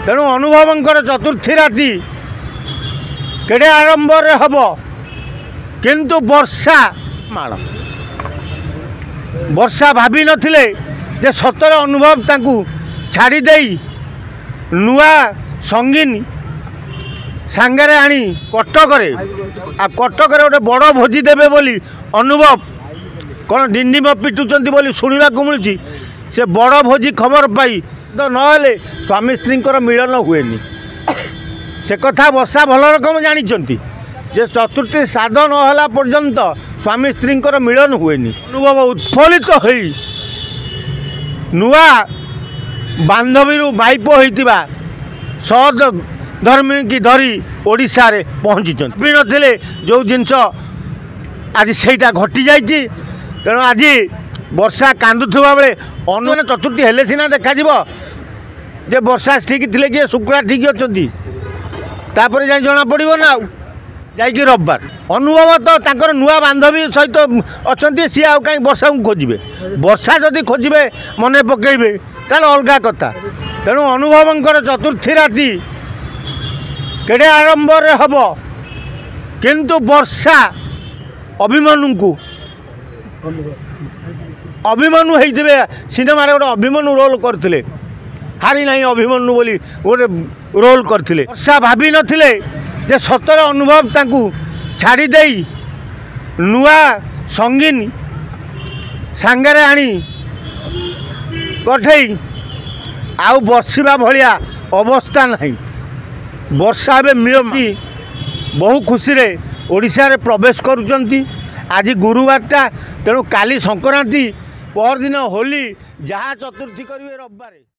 तेणु अनुभवंकर चतुर्थी राति केड़े आरंभ हम किंतु वर्षा माड़ वर्षा भाभी नथिले जे सतर अनुभव तांकू छाड़ी देई नुआ संगीन सांगरे आनी कटक गोटे बड़ भोजी देवे बोली अनुभव कौन डिंडिम पिटुंट बोली शुणा मिलूँ से बड़ भोजी खबर पाई तो नहले स्वामी स्त्री मिलन हुए से कथा वर्षा भल रकम जानी जे चतुर्थी साध नहला पर्यंत स्वामी स्त्री मिलन हुए अनुभव उत्फुल्लित हो नुआ बांधवी माइप होता सद धर्मी की धरी ओडिशा रे पहुँची भी नथिले जो जिनस आज सेटा घटी जाइए तेणु आज वर्षा कांदुवा बेले अनुमान चतुर्थी हेले सीना देखा जे वर्षा ठीक थी कि शुक्ला ठीक अच्छा तापर जाए जना पड़ो ना जाकि रविवार अनुभव तो तांकर नुआ बांधवी सहित अच्छा सी आ कहीं वर्षा को खोजे वर्षा जदि खोजे मन पकड़े ताल अलग कथा तेणु अनुभवंकर चतुर्थी राति केड़े आरंभ हम किंतु वर्षा अभिमन्यु को अभिमन्यु होते सिनेमा गोटे अभिमन्यु रोल करते हारी ना अभिमन्यु बोली गोटे रोल करते वर्षा भाभी नथिले जे सतर अनुभव तांकू छाड़ी देई नुआ संगीन सांगरे आनी कठई आउ बसवा भाया अवस्था नहीं वर्षा ए मिलती बहु खुशी रे ओडिशा रे प्रवेश करुचंती आज गुरुवारटा तेणु काली संक्रांति परदिन होली जहाँ चतुर्थी करेंगे रविवार।